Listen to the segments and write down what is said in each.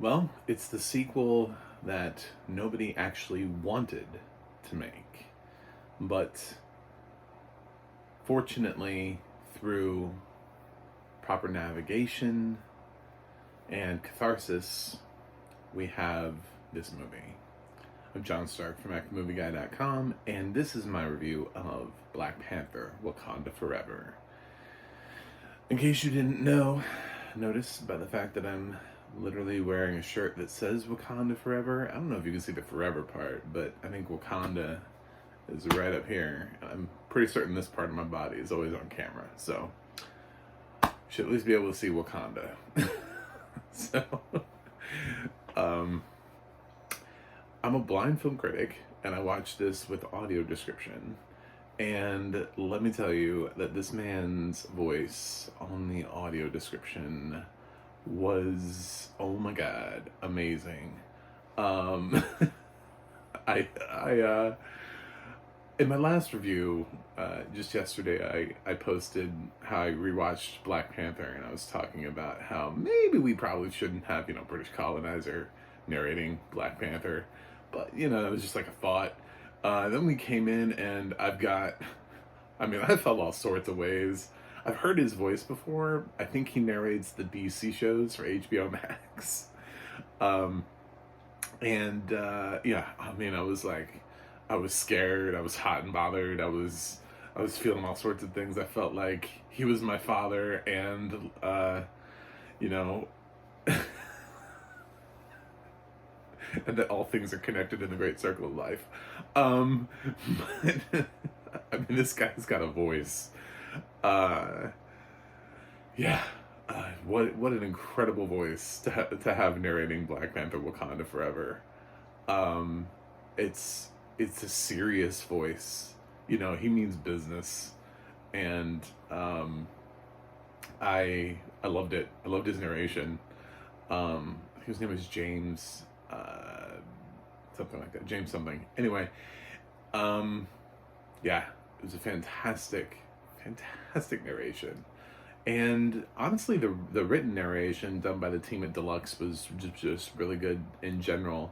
Well, it's the sequel that nobody actually wanted to make. But fortunately, through proper navigation and catharsis, we have this movie. I'm John Stark from ActMovieGuy.com, and this is my review of Black Panther, Wakanda Forever. In case you didn't know, notice by the fact that I'm literally wearing a shirt that says Wakanda Forever. I don't know if you can see the forever part, but I think Wakanda is right up here. I'm pretty certain this part of my body is always on camera, so you should at least be able to see Wakanda. So, I'm a blind film critic, and I watched this with audio description. And let me tell you that this man's voice on the audio description was, oh my god, amazing. Um, I in my last review, just yesterday, I posted how I rewatched Black Panther, and I was talking about how maybe we probably shouldn't have, British colonizer narrating Black Panther, but, it was just like a thought. Then we came in, and I felt all sorts of ways. I've heard his voice before. I think he narrates the DC shows for HBO Max. I was scared. I was hot and bothered. I was feeling all sorts of things. I felt like he was my father, and and that all things are connected in the great circle of life. But, this guy's got a voice. Yeah. What an incredible voice to have narrating Black Panther Wakanda Forever. It's a serious voice. He means business, and I loved it. I loved his narration. His name is James, something like that. James something. Anyway, yeah, it was a fantastic narration. And honestly, the written narration done by the team at Deluxe was just really good in general.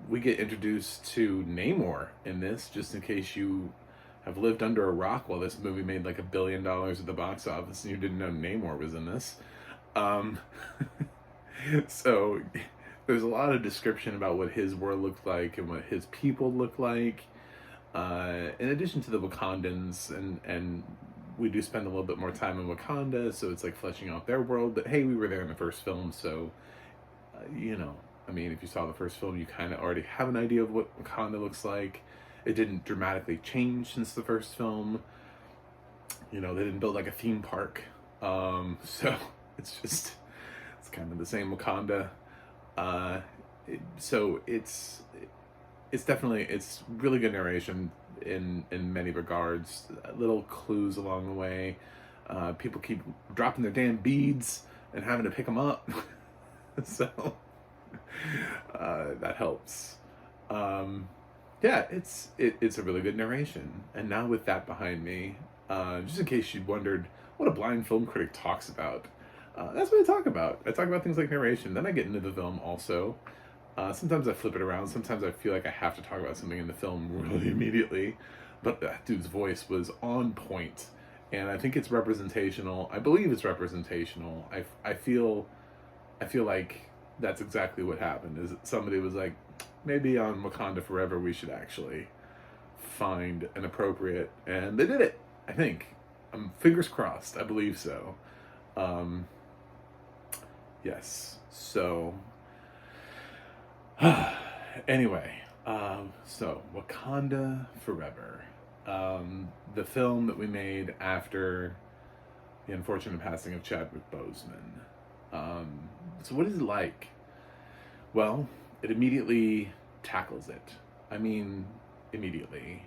We get introduced to Namor in this, just in case you have lived under a rock while this movie made like $1 billion at the box office and you didn't know Namor was in this. So there's a lot of description about what his world looked like and what his people look like. In addition to the Wakandans, and we do spend a little bit more time in Wakanda, so it's like fleshing out their world. But hey, we were there in the first film, so if you saw the first film, you kind of already have an idea of what Wakanda looks like. It didn't dramatically change since the first film. They didn't build like a theme park, so it's kind of the same Wakanda. So it's really good narration in many regards. Little clues along the way. People keep dropping their damn beads and having to pick them up. So that helps. Yeah, it's a really good narration. And now with that behind me, just in case you wondered what a blind film critic talks about, that's what I talk about. I talk about things like narration. Then I get into the film also. Sometimes I flip it around. Sometimes I feel like I have to talk about something in the film really immediately. But that dude's voice was on point, and I think it's representational. I believe it's representational. I feel like that's exactly what happened. Is that somebody was like, maybe on Wakanda Forever we should actually find an appropriate, and they did it. I think. Fingers crossed. I believe so. Yes. So. Anyway, so Wakanda Forever, the film that we made after the unfortunate passing of Chadwick Boseman. So what is it like? Well, it immediately tackles it. Immediately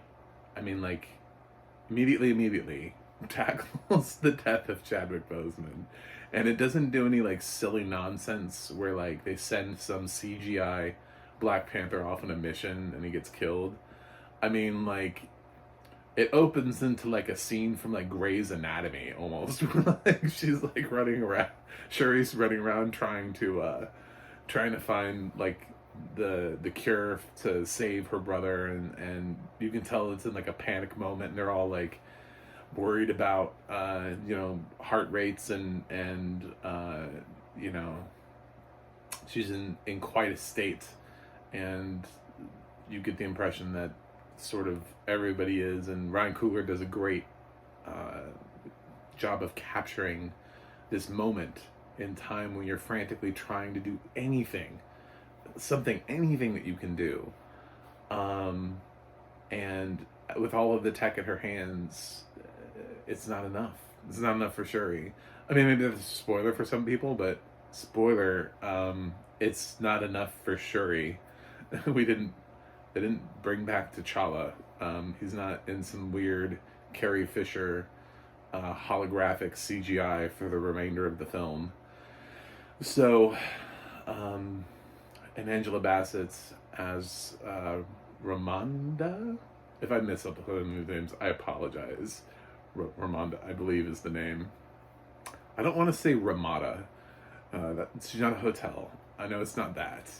tackles the death of Chadwick Boseman. And it doesn't do any like silly nonsense where like they send some CGI Black Panther off on a mission and he gets killed. It opens into like a scene from like Grey's Anatomy almost. Like she's like running around, Shuri's running around trying to trying to find like the cure to save her brother, and you can tell it's in like a panic moment, and they're all like worried about heart rates, and she's in quite a state, and you get the impression that sort of everybody is, and Ryan Coogler does a great job of capturing this moment in time when you're frantically trying to do anything that you can do, and with all of the tech at her hands, it's not enough. It's not enough for Shuri. I mean, maybe that's a spoiler for some people, but spoiler, it's not enough for Shuri. They didn't bring back T'Challa. He's not in some weird Carrie Fisher holographic CGI for the remainder of the film. So, and Angela Bassett as Ramonda. If I miss up the names, I apologize. Ramonda, I believe, is the name. I don't want to say Ramada. She's not a hotel. I know it's not that.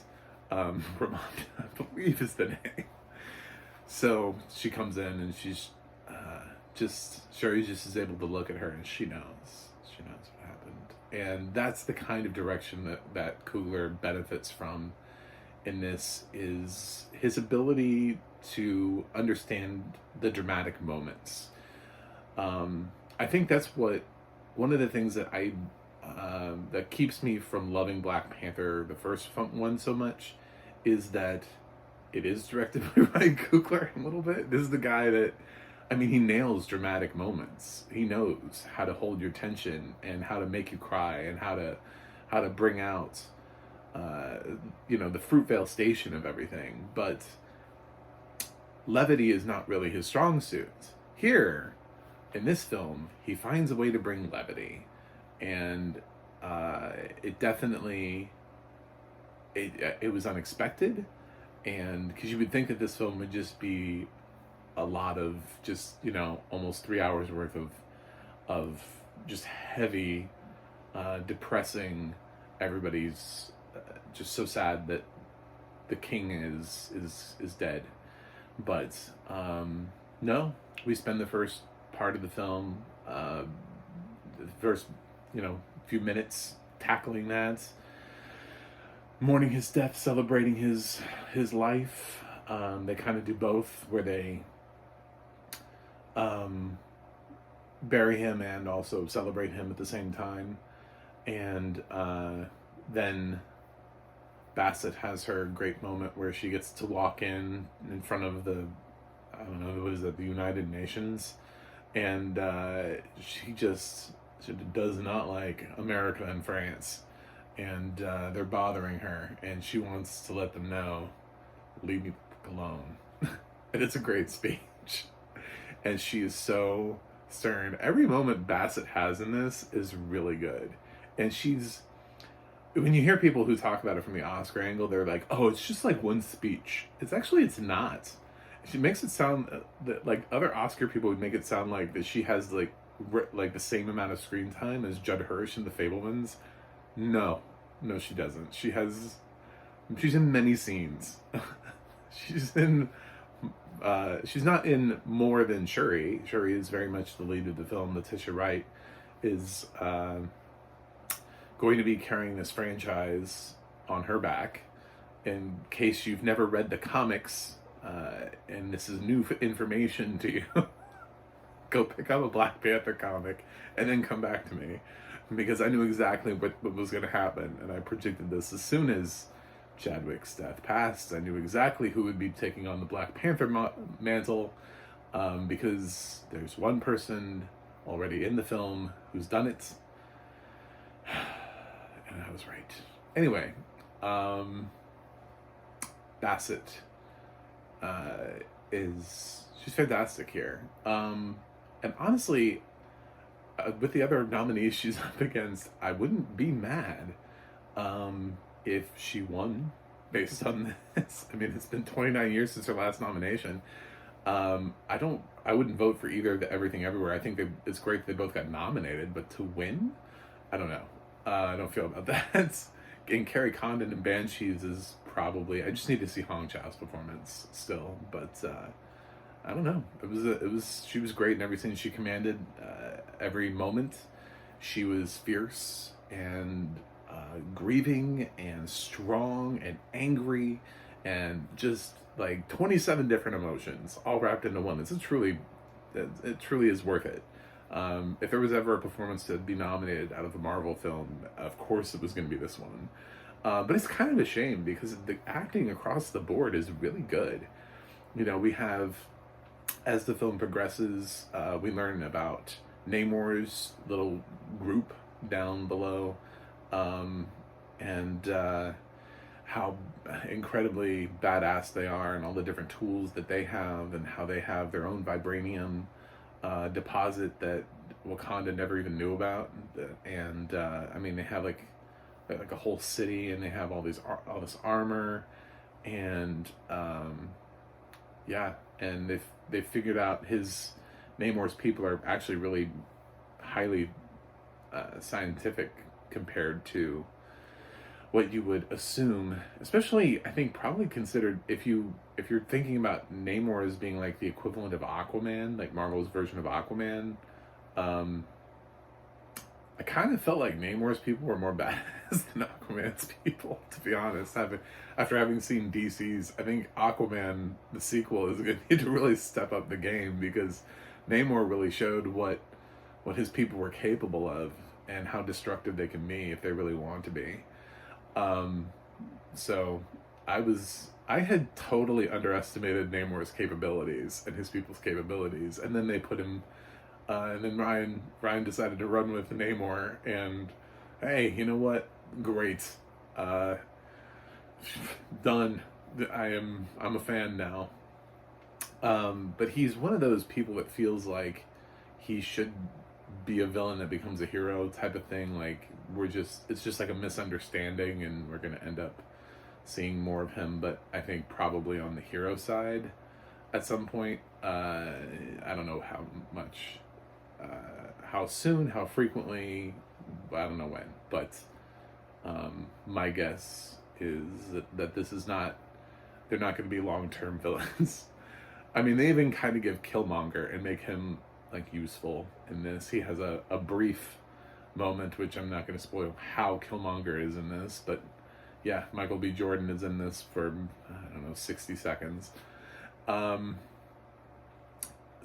Ramonda, I believe, is the name. So she comes in, and she's Shuri just is able to look at her, and she knows what happened. And that's the kind of direction that Coogler benefits from in this, is his ability to understand the dramatic moments. I think that's one of the things that that keeps me from loving Black Panther, the first one, so much, is that it is directed by Ryan Coogler a little bit. This is the guy that, I mean, he nails dramatic moments. He knows how to hold your tension, and how to make you cry, and how to bring out the Fruitvale Station of everything. But levity is not really his strong suit. Here, in this film, he finds a way to bring levity, and it definitely it was unexpected, and because you would think that this film would just be a lot of just almost 3 hours worth of just heavy, depressing. Everybody's just so sad that the king is dead, but no, we spend the first part of the film, the first few minutes tackling that, mourning his death, celebrating his life. They kind of do both, where they bury him and also celebrate him at the same time. And then Bassett has her great moment where she gets to walk in front of the, I don't know, what is it, the United Nations, and she does not like America and France, and they're bothering her, and she wants to let them know, leave me alone. And it's a great speech, and she is so stern. Every moment Bassett has in this is really good, and when you hear people who talk about it from the Oscar angle, they're like, oh, it's just like one speech. It's not. She makes it sound that, like, other Oscar people would make it sound like that she has like the same amount of screen time as Judd Hirsch in The Fabelmans. No, she doesn't. She's in many scenes. She's not in more than Shuri. Shuri is very much the lead of the film. Leticia Wright is going to be carrying this franchise on her back. In case you've never read the comics, and this is new information to you, go pick up a Black Panther comic and then come back to me, because I knew exactly what was going to happen, and I predicted this as soon as Chadwick's death passed. I knew exactly who would be taking on the Black Panther mantle, because there's one person already in the film who's done it, and I was right. Anyway, Bassett she's fantastic here, and honestly, with the other nominees she's up against, I wouldn't be mad if she won based on this. I mean, it's been 29 years since her last nomination. I wouldn't vote for either of the Everything Everywhere. I think it's great they both got nominated, but to win, I don't know. I don't feel about that, and Carrie Condon in Banshees is probably. I just need to see Hong Chau's performance still, but I don't know. She was great in everything she commanded. Every moment, she was fierce and grieving and strong and angry and just like 27 different emotions all wrapped into one. It truly is worth it. If there was ever a performance to be nominated out of a Marvel film, of course it was going to be this one. But it's kind of a shame because the acting across the board is really good. You know, we have, as the film progresses, we learn about Namor's little group down below, and how incredibly badass they are, and all the different tools that they have, and how they have their own vibranium deposit that Wakanda never even knew about. And I mean, they have like a whole city, and they have all this armor, and yeah, and they've figured out Namor's people are actually really highly scientific compared to what you would assume, especially I think probably considered if you're thinking about Namor as being like the equivalent of Aquaman, like Marvel's version of Aquaman. I kind of felt like Namor's people were more badass than Aquaman's people, to be honest. After having seen DC's, I think Aquaman, the sequel, is going to need to really step up the game, because Namor really showed what his people were capable of and how destructive they can be if they really want to be. So I had totally underestimated Namor's capabilities and his people's capabilities, and then they put him, and then Ryan decided to run with Namor, and hey, you know what? Great, done. I'm a fan now. But he's one of those people that feels like he should be a villain that becomes a hero type of thing. Like it's just like a misunderstanding, and we're gonna end up seeing more of him, but I think probably on the hero side at some point. I don't know how much, how soon, how frequently, I don't know when, but my guess is that this is not, they're not going to be long-term villains. I mean, they even kind of give Killmonger and make him like useful in this. He has a brief moment, which I'm not going to spoil how Killmonger is in this, but yeah, Michael B. Jordan is in this for, I don't know, 60 seconds.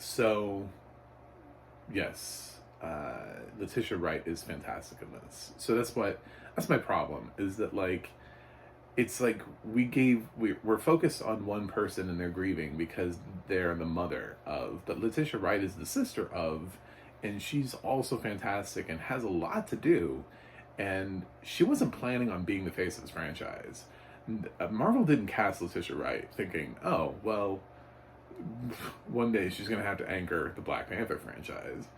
So, yes, Leticia Wright is fantastic in this. So that's my problem, is that like, it's like we're focused on one person and they're grieving because they're the mother of, but Leticia Wright is the sister of, and she's also fantastic and has a lot to do. And she wasn't planning on being the face of this franchise. Marvel didn't cast Leticia Wright thinking, oh, well, one day she's going to have to anchor the Black Panther franchise.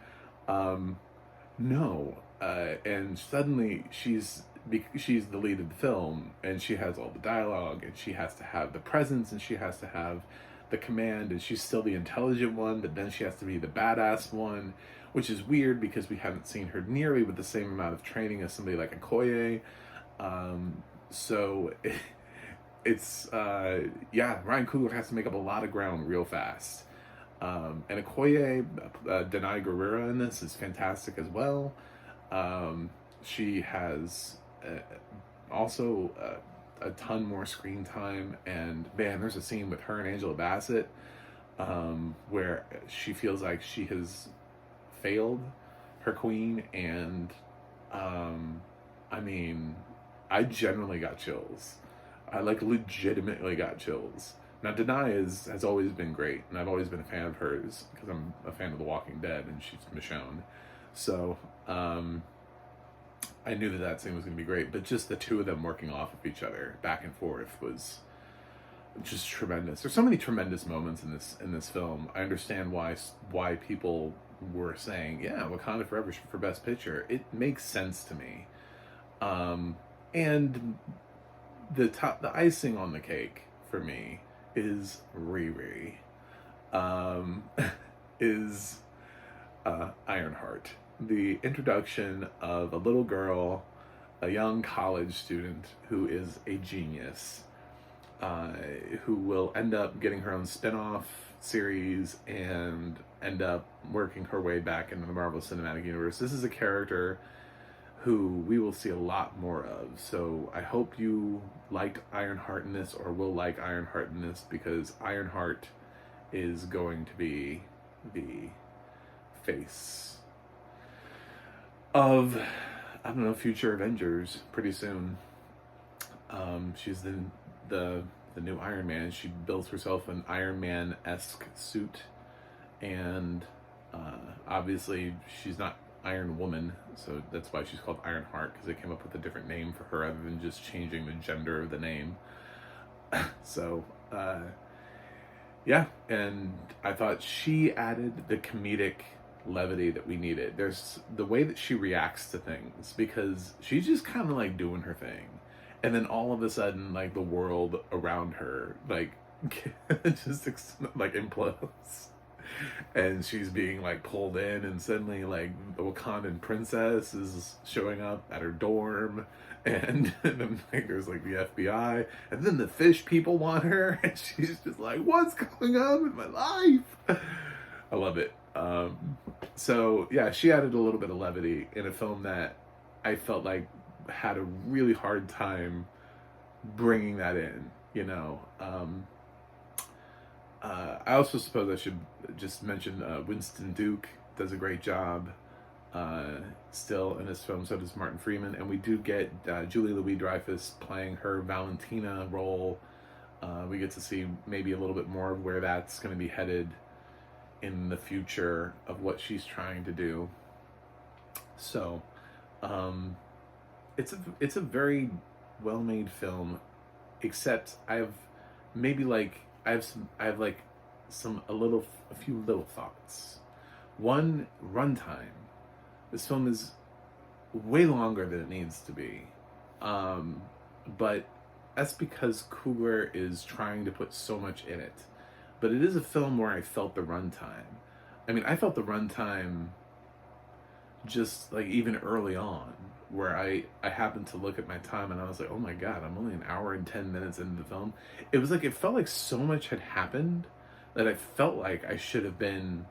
No. And suddenly she's the lead of the film, and she has all the dialogue, and she has to have the presence, and she has to have the command, and she's still the intelligent one, but then she has to be the badass one, which is weird because we haven't seen her nearly with the same amount of training as somebody like Okoye. So it's Ryan Coogler has to make up a lot of ground real fast. And Okoye, Danai Gurira in this is fantastic as well. She has also a ton more screen time, and man, there's a scene with her and Angela Bassett where she feels like she has failed her queen, and I mean, I generally got chills. I like legitimately got chills. Now Danai has always been great, and I've always been a fan of hers because I'm a fan of The Walking Dead, and she's Michonne. So I knew that scene was going to be great, but just the two of them working off of each other back and forth was just tremendous. There's so many tremendous moments in this film. I understand why people were saying, yeah, Wakanda Forever for Best Picture. It makes sense to me. And the icing on the cake for me is Riri. Ironheart. The introduction of a little girl a young college student who is a genius, who will end up getting her own spin-off series and end up working her way back into the Marvel Cinematic Universe. This is a character who we will see a lot more of. So I hope you liked Ironheart in this, or will like Ironheart in this, because Ironheart is going to be the face of, I don't know, future Avengers pretty soon. She's the new Iron Man. She builds herself an Iron Man-esque suit, and obviously she's not Iron Woman, so that's why she's called Ironheart, because they came up with a different name for her other than just changing the gender of the name. So yeah, and I thought she added the comedic levity that we needed. There's the way that she reacts to things, because she's just kind of like doing her thing, and then all of a sudden, like, the world around her, like, just like implodes, and she's being like pulled in, and suddenly like the Wakandan princess is showing up at her dorm, and then like there's like the FBI, and then the fish people want her, and she's just like, what's going on with my life? I love it. So yeah, she added a little bit of levity in a film that I felt like had a really hard time bringing that in, you know. I also suppose I should just mention Winston Duke does a great job still in this film. So does Martin Freeman, and we do get Julie Louis-Dreyfus playing her Valentina role. We get to see maybe a little bit more of where that's going to be headed in the future of what she's trying to do. So it's a very well-made film, except I have a few little thoughts. One, runtime. This film is way longer than it needs to be. But that's because Coogler is trying to put so much in it. But it is a film where I felt the runtime. I mean, I felt the runtime just like even early on, where I happened to look at my time and I was like, oh my God, I'm only an hour and 10 minutes into the film. It was like, it felt like so much had happened that I felt like I should have been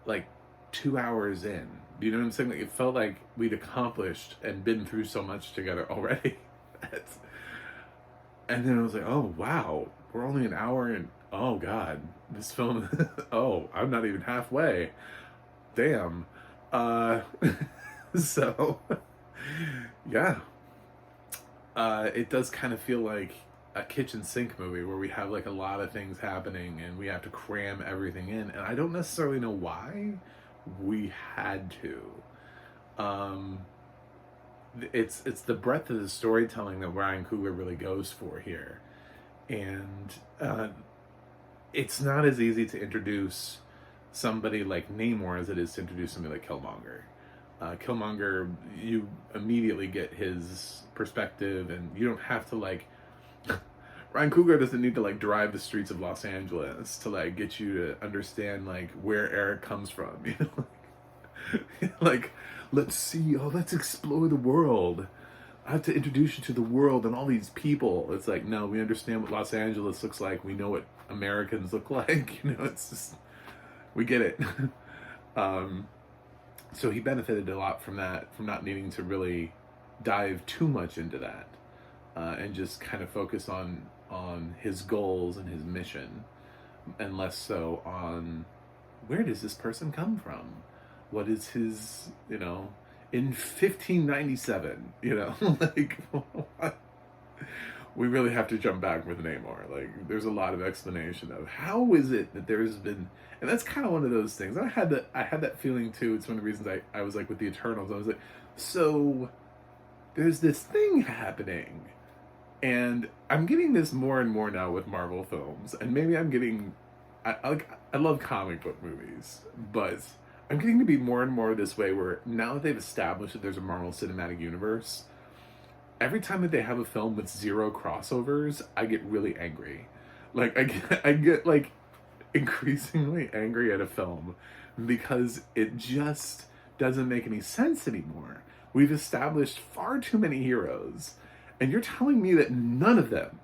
like 2 hours in. You know what I'm saying? Like, it felt like we'd accomplished and been through so much together already. And then I was like, oh wow, we're only an hour and, oh God, this film, oh, I'm not even halfway. Damn. So, yeah. It does kind of feel like a kitchen sink movie where we have like a lot of things happening and we have to cram everything in. And I don't necessarily know why we had to. It's the breadth of the storytelling that Ryan Coogler really goes for here. And it's not as easy to introduce somebody like Namor as it is to introduce somebody like Killmonger. Killmonger, you immediately get his perspective, and you don't have to like Ryan Coogler doesn't need to like drive the streets of Los Angeles to like get you to understand like where Eric comes from, you know. Like, let's explore the world. I have to introduce you to the world and all these people. It's like, no, we understand what Los Angeles looks like. We know what Americans look like. You know, it's just, we get it. So he benefited a lot from that, from not needing to really dive too much into that, and just kind of focus on his goals and his mission, and less so on where does this person come from? What is his, you know, in 1597, you know, like, what? We really have to jump back with Namor. Like, there's a lot of explanation of how is it that there's been, and that's kind of one of those things. I had that feeling too. It's one of the reasons I was like with the Eternals. I was like, so there's this thing happening, and I'm getting this more and more now with Marvel films, and maybe I'm getting, I love comic book movies, but I'm getting to be more and more this way where now that they've established that there's a Marvel Cinematic Universe, every time that they have a film with zero crossovers, I get really angry. Like, I get like increasingly angry at a film because it just doesn't make any sense anymore. We've established far too many heroes, and you're telling me that none of them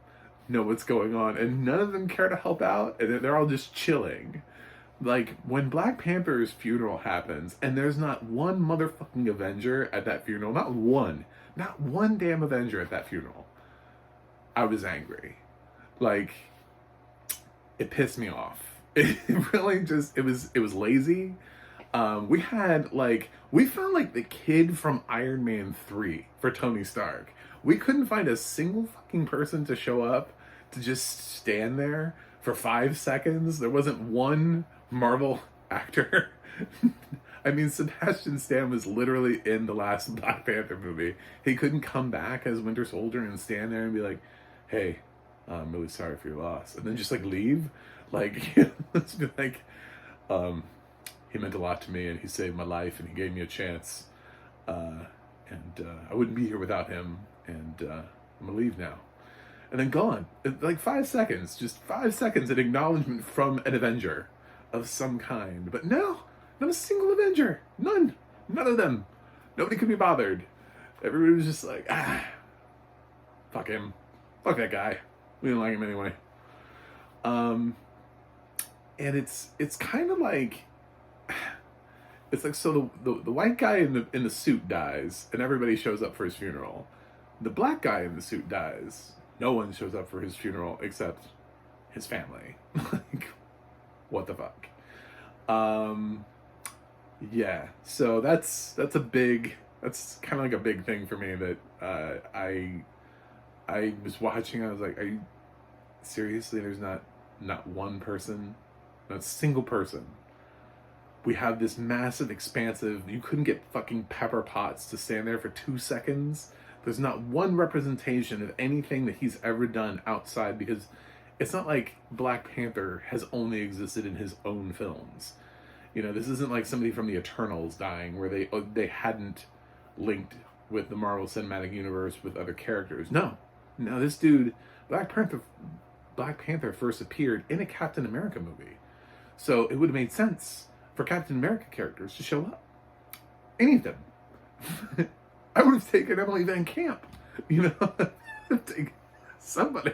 know what's going on, and none of them care to help out, and they're all just chilling. Like, when Black Panther's funeral happens, and there's not one motherfucking Avenger at that funeral, not one damn Avenger at that funeral, I was angry. Like, it pissed me off. It really just, it was lazy. We found like the kid from Iron Man 3 for Tony Stark. We couldn't find a single fucking person to show up to just stand there for 5 seconds. There wasn't one Marvel actor. I mean, Sebastian Stan was literally in the last Black Panther movie. He couldn't come back as Winter Soldier and stand there and be like, hey, I'm really sorry for your loss. And then just like leave. Like, let's be like, he meant a lot to me and he saved my life and he gave me a chance. And I wouldn't be here without him. And I'm gonna leave now. And then gone. Like 5 seconds. Just 5 seconds of acknowledgement from an Avenger of some kind. But no, not a single Avenger. None. None of them. Nobody could be bothered. Everybody was just like, fuck him. Fuck that guy. We didn't like him anyway. And it's kind of like, it's like, so the white guy in the suit dies and everybody shows up for his funeral. The black guy in the suit dies. No one shows up for his funeral except his family. Like, what the fuck? Yeah. So that's kind of like a big thing for me that I was watching. I was like, are you seriously? There's not one person, not a single person. We have this massive, expansive, you couldn't get fucking Pepper Potts to stand there for 2 seconds. There's not one representation of anything that he's ever done outside, because it's not like Black Panther has only existed in his own films. You know, this isn't like somebody from the Eternals dying where they hadn't linked with the Marvel Cinematic Universe with other characters. No, this dude, Black Panther first appeared in a Captain America movie. So it would have made sense for Captain America characters to show up. Any of them. I would have taken Emily Van Camp, you know, take somebody.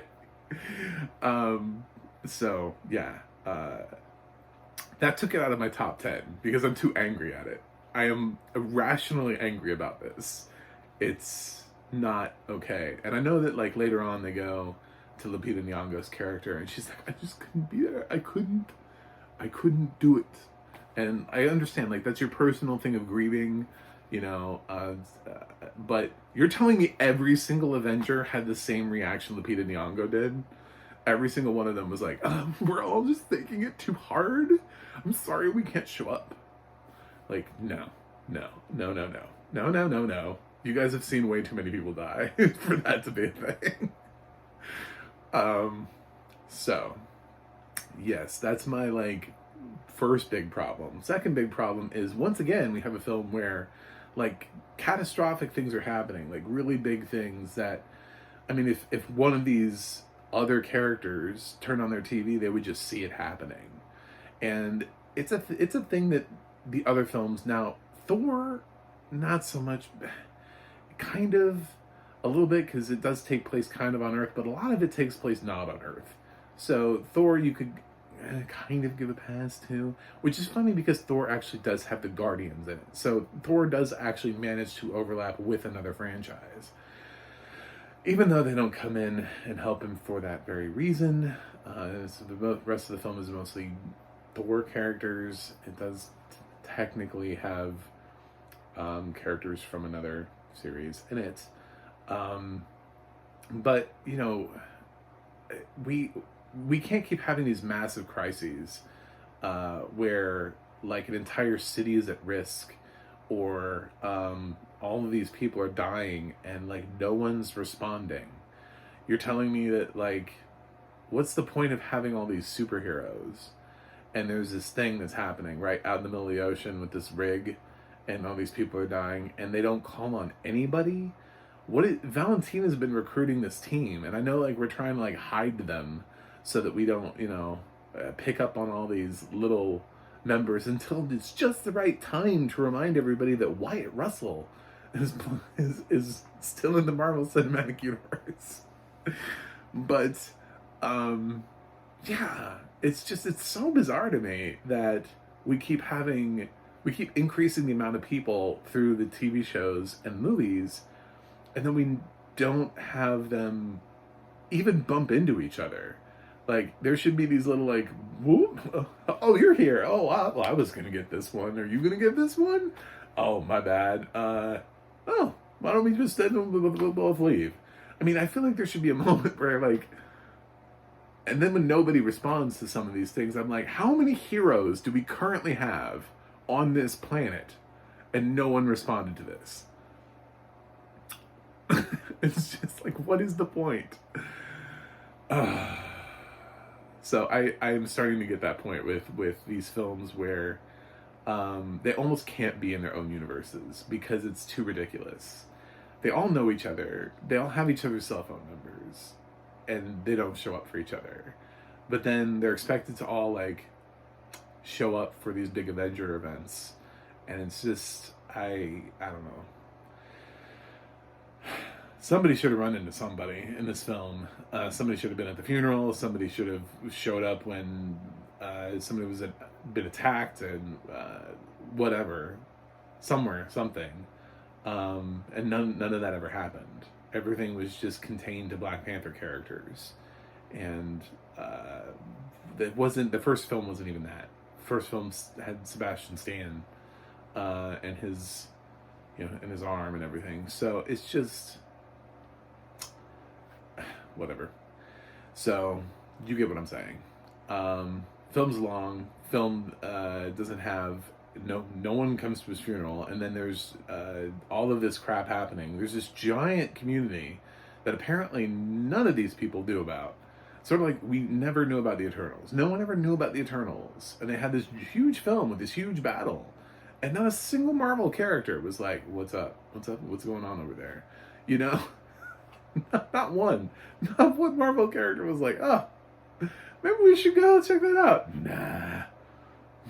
So yeah, that took it out of my top 10 because I'm too angry at it. I am irrationally angry about this. It's not okay. And I know that like later on they go to Lupita Nyong'o's character and she's like, I just couldn't be there. I couldn't do it. And I understand, like, that's your personal thing of grieving, you know, but you're telling me every single Avenger had the same reaction Lupita Nyong'o did? Every single one of them was like, we're all just thinking it too hard. I'm sorry we can't show up. Like, no. You guys have seen way too many people die for that to be a thing. So, yes, that's my, like, first big problem. Second big problem is, once again, we have a film where, like, catastrophic things are happening, like, really big things that, I mean, if one of these other characters turned on their TV, they would just see it happening. And it's a thing that the other films, now, Thor, not so much, kind of, a little bit, because it does take place kind of on Earth, but a lot of it takes place not on Earth. So Thor, you could kind of give a pass to, which is funny because Thor actually does have the Guardians in it. So Thor does actually manage to overlap with another franchise. Even though they don't come in and help him for that very reason. So the rest of the film is mostly Thor characters. It does technically have characters from another series in it. But, you know, we can't keep having these massive crises where, like, an entire city is at risk, or all of these people are dying and, like, no one's responding. You're telling me that, like, what's the point of having all these superheroes? And there's this thing that's happening right out in the middle of the ocean with this rig, and all these people are dying, and they don't call on anybody? Valentina's been recruiting this team, and I know, like, we're trying to, like, hide them so that we don't, you know, pick up on all these little members until it's just the right time to remind everybody that Wyatt Russell is still in the Marvel Cinematic Universe. But yeah, it's so bizarre to me that we keep increasing the amount of people through the TV shows and movies, and then we don't have them even bump into each other. Like, there should be these little, like, whoop, oh, you're here. Oh, well, I was gonna get this one. Are you gonna get this one? Oh, my bad. Oh, why don't we just we'll both leave? I mean, I feel like there should be a moment where, like, and then when nobody responds to some of these things, I'm like, how many heroes do we currently have on this planet? And no one responded to this. It's just like, what is the point? So I am starting to get that point with these films where they almost can't be in their own universes because it's too ridiculous. They all know each other. They all have each other's cell phone numbers, and they don't show up for each other. But then they're expected to all, like, show up for these big Avenger events, and it's just, I don't know. Somebody should have run into somebody in this film. Somebody should have been at the funeral. Somebody should have showed up when somebody was been attacked, and whatever, somewhere, something. And none of that ever happened. Everything was just contained to Black Panther characters, and the first film wasn't even that. First film had Sebastian Stan and his, and his arm and everything. So it's just whatever. So you get what I'm saying. Film's long. Film doesn't have no one comes to his funeral, and then there's all of this crap happening. There's this giant community that apparently none of these people knew about. Sort of like we never knew about the Eternals. No one ever knew about the Eternals, and they had this huge film with this huge battle, and not a single Marvel character was like, "What's up? What's up? What's going on over there?" Not one Marvel character was like, "Oh, maybe we should go check that out."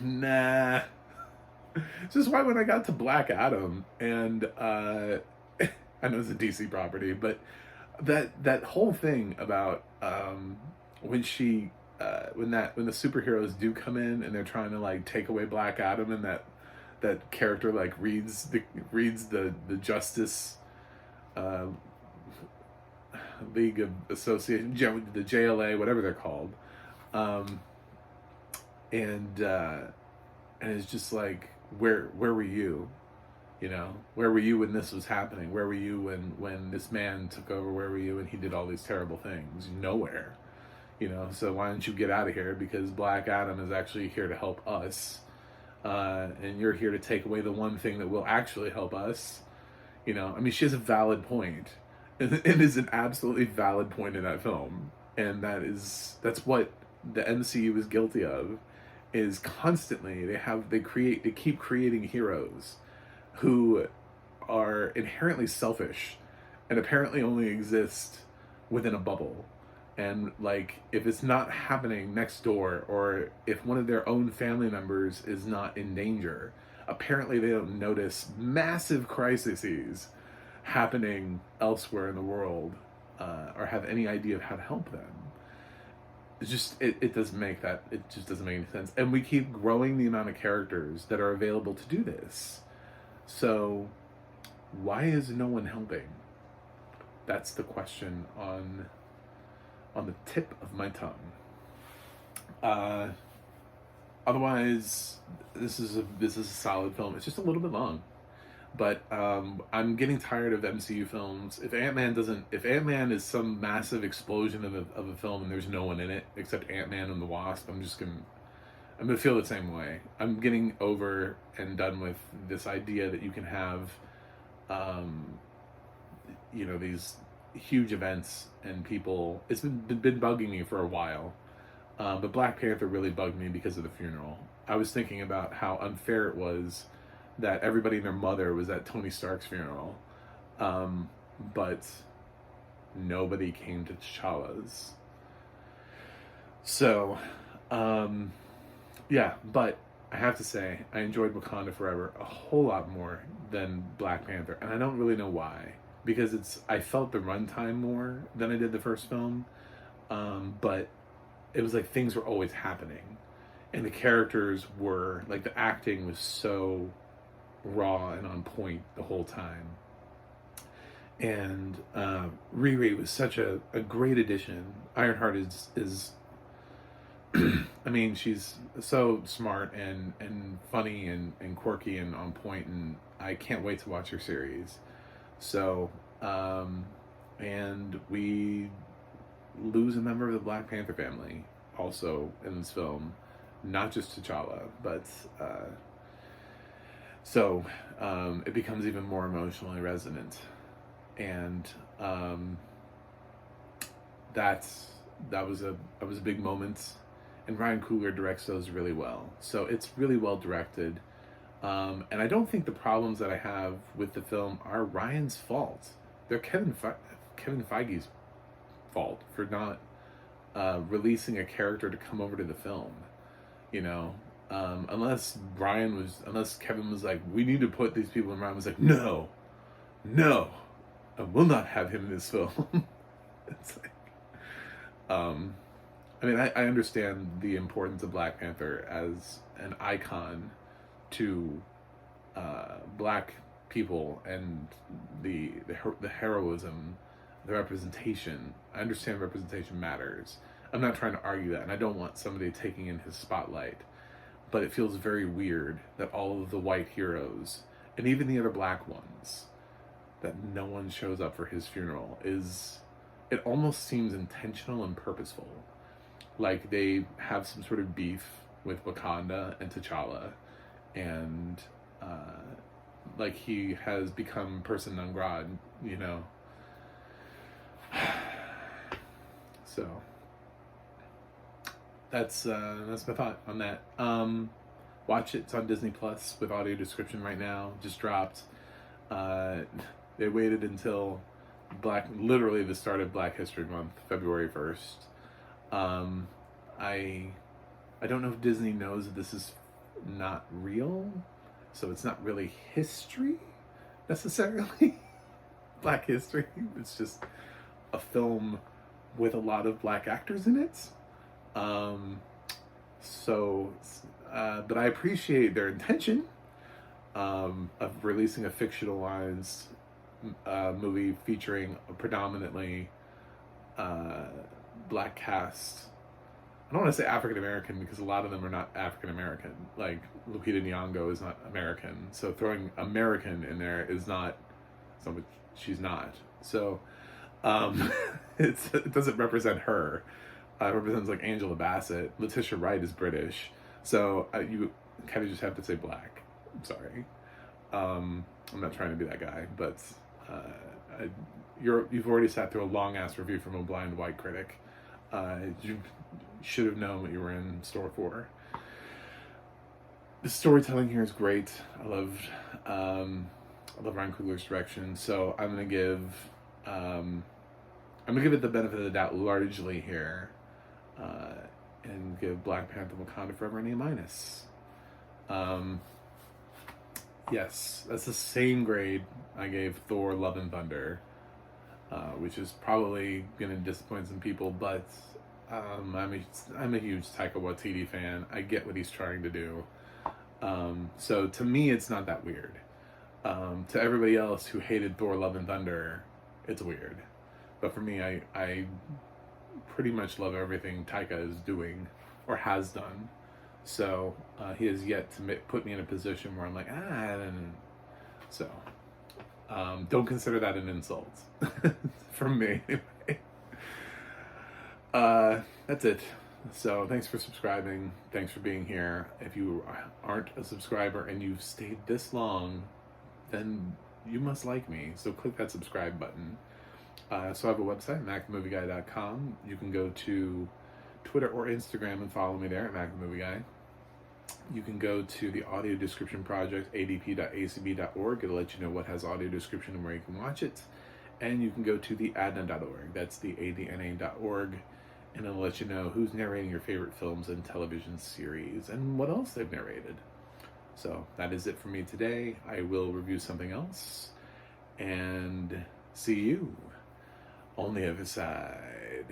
Nah. This is why when I got to Black Adam, and I know it's a DC property, but that whole thing about when the superheroes do come in and they're trying to, like, take away Black Adam, and that character, like, reads the Justice League of Association, the JLA, whatever they're called, and it's just like, where were you? Where were you when this was happening? Where were you when this man took over? Where were you when he did all these terrible things? Nowhere. So why don't you get out of here? Because Black Adam is actually here to help us, and you're here to take away the one thing that will actually help us. I mean, she has a valid point. It is an absolutely valid point in that film, and that's what the MCU is guilty of. Is constantly they keep creating heroes who are inherently selfish and apparently only exist within a bubble. And, like, if it's not happening next door, or if one of their own family members is not in danger, apparently they don't notice massive crises happening elsewhere in the world, or have any idea of how to help them. It's just, it doesn't make any sense. And we keep growing the amount of characters that are available to do this. So why is no one helping? That's the question on the tip of my tongue. Otherwise, this is a solid film. It's just a little bit long. But I'm getting tired of MCU films. If Ant-Man is some massive explosion of a film and there's no one in it except Ant-Man and the Wasp, I'm gonna feel the same way. I'm getting over and done with this idea that you can have, these huge events and people. It's been bugging me for a while, but Black Panther really bugged me because of the funeral. I was thinking about how unfair it was that everybody and their mother was at Tony Stark's funeral, but nobody came to T'Challa's. So, yeah, but I have to say, I enjoyed Wakanda Forever a whole lot more than Black Panther, and I don't really know why. Because I felt the runtime more than I did the first film, but it was like things were always happening, and the characters were like the acting was so raw and on point the whole time. And Riri was such a great addition. Ironheart is I mean, she's so smart and funny and quirky and on point, and I can't wait to watch her series. So, and we lose a member of the Black Panther family also in this film, not just T'Challa, but so it becomes even more emotionally resonant, and that was a big moment. And Ryan Coogler directs those really well. So it's really well directed. And I don't think the problems that I have with the film are Ryan's fault. They're Kevin Feige's fault for not releasing a character to come over to the film. You know, unless Kevin was like, we need to put these people in. Ryan was like, no, I will not have him in this film. It's like, I mean, I understand the importance of Black Panther as an icon to Black people and the heroism, the representation. I understand representation matters. I'm not trying to argue that, and I don't want somebody taking in his spotlight. But it feels very weird that all of the white heroes, and even the other Black ones, that no one shows up for his funeral it almost seems intentional and purposeful. Like they have some sort of beef with Wakanda and T'Challa, and like he has become person non grata, you know. So that's my thought on that. Watch it. It's on Disney Plus with audio description right now. Just dropped. They waited until literally the start of Black History Month, February 1st. I don't know if Disney knows that this is not real, so it's not really history necessarily. Black history. It's just a film with a lot of Black actors in it. But I appreciate their intention of releasing a fictionalized movie featuring a predominantly Black cast. I don't want to say African American because a lot of them are not African American. Like Lupita Nyong'o is not American, so throwing American in there is not something she's not. So it doesn't represent her. It represents like Angela Bassett. Leticia Wright is British, so you kind of just have to say Black. I'm sorry. I'm not trying to be that guy, but you've already sat through a long ass review from a blind white critic. You should have known what you were in store for. The storytelling here is great. I love Ryan Coogler's direction. So I'm gonna give it the benefit of the doubt largely here, and give Black Panther Wakanda Forever an A-. Yes, that's the same grade I gave Thor: Love and Thunder, which is probably going to disappoint some people, but I'm a huge Taika Waititi fan. I get what he's trying to do. So to me, it's not that weird. To everybody else who hated Thor: Love and Thunder, it's weird. But for me, I pretty much love everything Taika is doing or has done. So he has yet to put me in a position where I'm like, I don't know. So don't consider that an insult from me. Anyway. That's it. So thanks for subscribing. Thanks for being here. If you aren't a subscriber and you've stayed this long, then you must like me. So click that subscribe button. So I have a website, MacTheMovieGuy.com. You can go to Twitter or Instagram and follow me there at MacTheMovieGuy. You can go to the audio description project, adp.acb.org. It'll let you know what has audio description and where you can watch it. And you can go to the adna.org. That's the adna.org. and I'll let you know who's narrating your favorite films and television series and what else they've narrated. So that is it for me today. I will review something else and see you on the other side.